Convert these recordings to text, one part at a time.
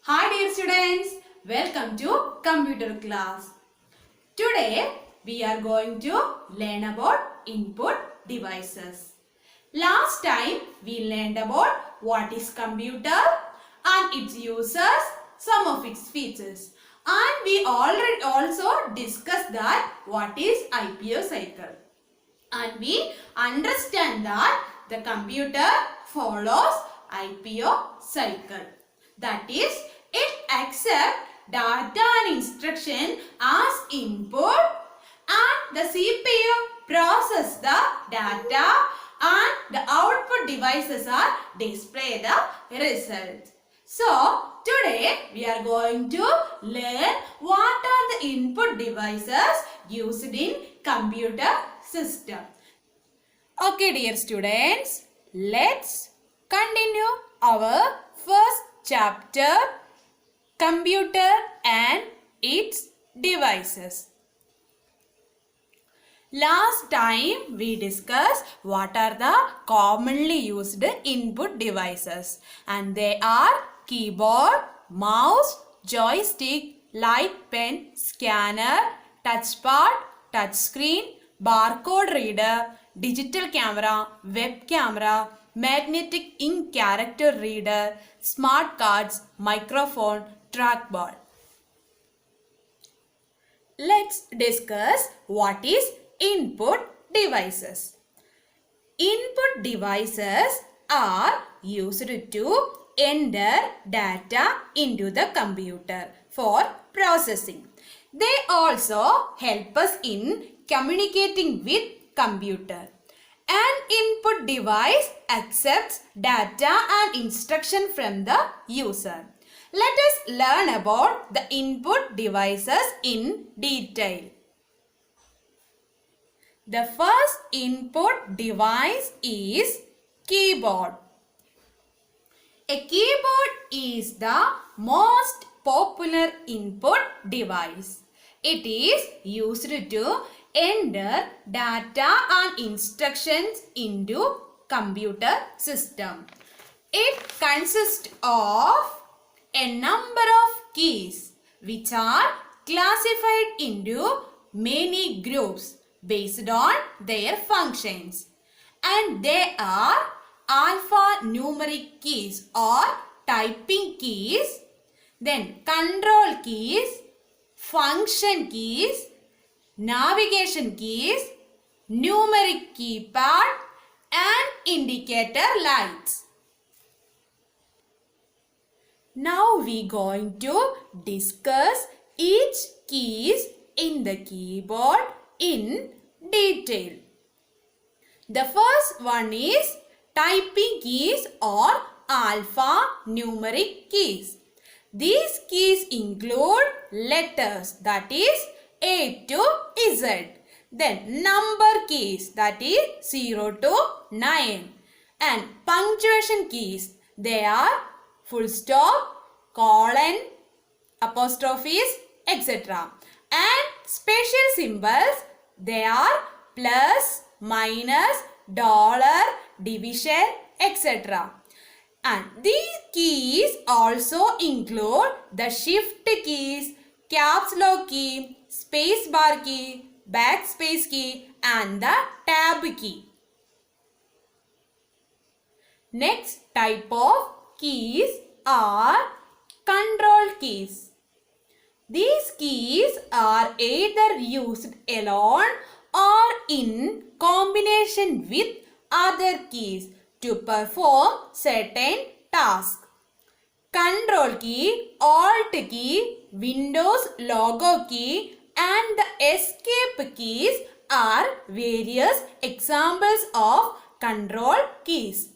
Hi dear students, welcome to computer class. Today we are going to learn about input devices. Last time we learned about what is computer and its users, some of its features. And we already also discussed that what is IPO cycle. And we understand that the computer follows IPO cycle. That is, it accepts data and instruction as input and the CPU process the data and the output devices are display the results. So, today we are going to learn what are the input devices used in computer system. Okay dear students, let's continue our first chapter, computer and its devices. Last time we discussed what are the commonly used input devices, and they are keyboard, mouse, joystick, light pen, scanner, touchpad, touchscreen, barcode reader, digital camera, web camera, magnetic ink character reader, smart cards, microphone, trackball. Let's discuss what is input devices. Input devices are used to enter data into the computer for processing. They also help us in communicating with computer. An input device accepts data and instruction from the user. Let us learn about the input devices in detail. The first input device is keyboard. A keyboard is the most popular input device. It is used to enter data and instructions into computer system. It consists of a number of keys which are classified into many groups based on their functions, and they are alphanumeric keys or typing keys, then control keys, function keys, navigation keys, numeric keypad and indicator lights. Now we going to discuss each keys in the keyboard in detail. The first one is typing keys or alphanumeric keys. These keys include letters, that is A to Z. Then number keys, that is 0 to 9. And punctuation keys, they are full stop, colon, apostrophes, etc. And special symbols, they are plus, minus, dollar, division, etc. And these keys also include the shift keys, caps lock key, space bar key, backspace key and the tab key. Next type of keys are control keys. These keys are either used alone or in combination with other keys to perform certain tasks. Control key, Alt key, Windows logo key and the escape keys are various examples of control keys.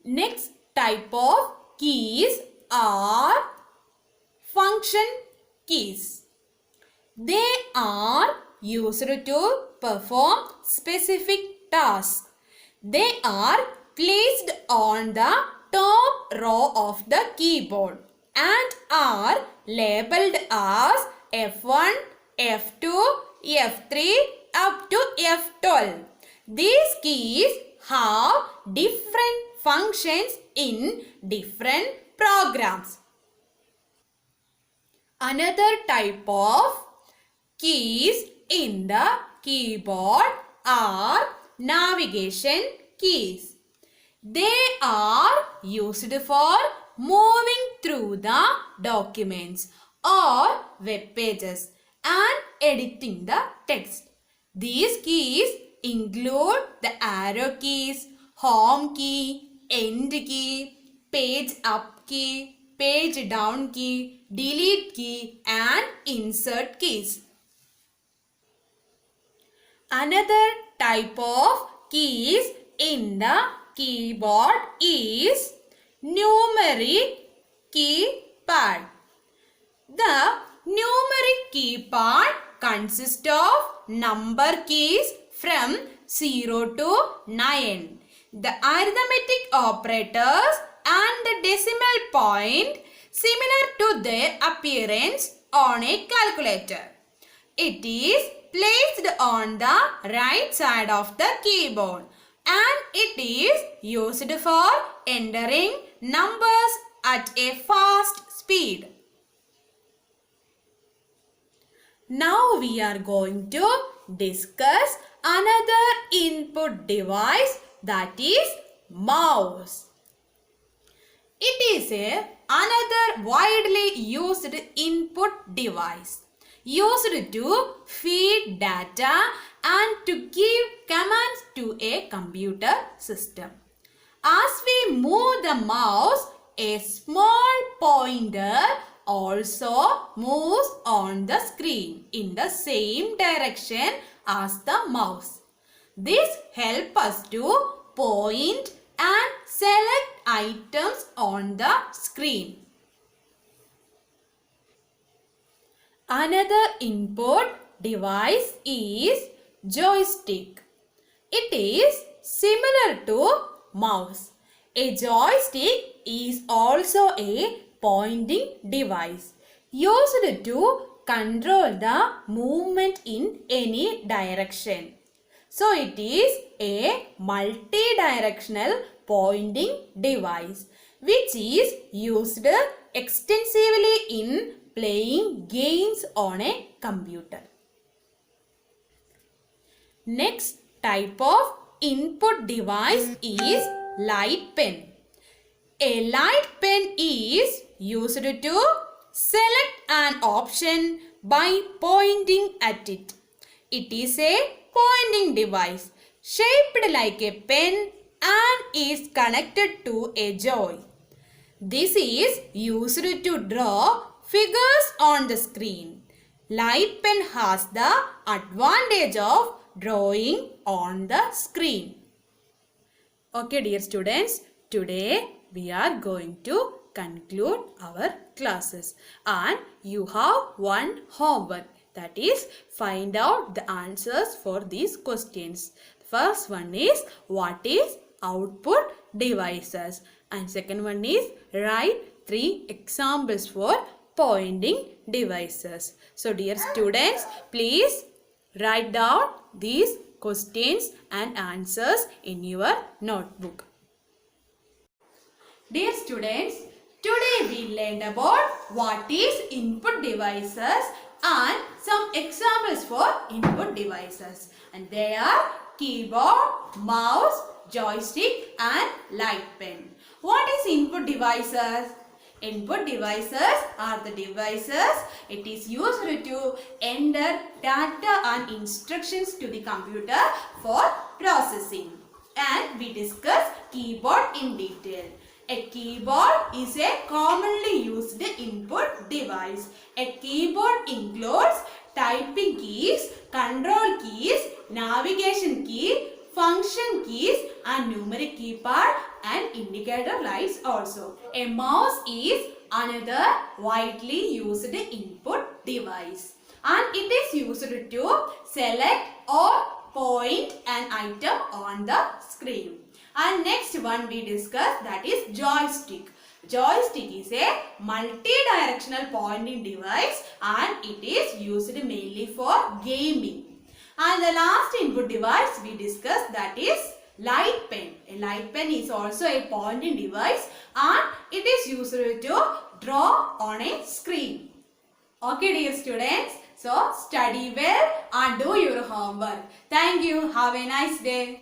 Next type of keys are function keys. They are used to perform specific tasks. They are placed on the top row of the keyboard and are labeled as F1, F2, F3 up to F12. These keys have different functions in different programs. Another type of keys in the keyboard are navigation keys. They are used for moving through the documents or web pages and editing the text. These keys include the arrow keys, home key, end key, page up key, page down key, delete key and insert keys. Another type of keys in the keyboard is numeric keypad. The numeric keypad consists of number keys from 0 to 9. The arithmetic operators and the decimal point similar to their appearance on a calculator. It is placed on the right side of the keyboard and it is used for entering numbers at a fast speed. Now we are going to discuss another input device, that is mouse. It is another widely used input device used to feed data and to give commands to a computer system. As we move the mouse, a small pointer also moves on the screen in the same direction as the mouse. This helps us to point and select items on the screen. Another input device is joystick. It is similar to mouse. A joystick is also a pointing device used to control the movement in any direction. So it is a multi-directional pointing device which is used extensively in playing games on a computer. Next type of input device is light pen. A light pen is used to select an option by pointing at it. It is a pointing device shaped like a pen and is connected to a joy. This is used to draw figures on the screen. Light pen has the advantage of drawing on the screen. Okay dear students, today we are going to conclude our classes and you have one homework, that is find out the answers for these questions. First one is what is output devices and second one is write 3 examples for pointing devices. So dear students, please write down these questions and answers in your notebook. Dear students, today we learned about what is input devices and some examples for input devices. And they are keyboard, mouse, joystick and light pen. What is input devices? Input devices are the devices it is used to enter data and instructions to the computer for processing. And we discuss keyboard in detail. A keyboard is a commonly used input device. A keyboard includes typing keys, control keys, navigation key, function keys and numeric keypad and indicator lights also. A mouse is another widely used input device and it is used to select or point an item on the screen. And next one we discuss, that is joystick. Joystick is a multi-directional pointing device and it is used mainly for gaming. And the last input device we discussed, that is light pen. A light pen is also a pointing device and it is used to draw on a screen. Okay dear students, so study well and do your homework. Thank you. Have a nice day.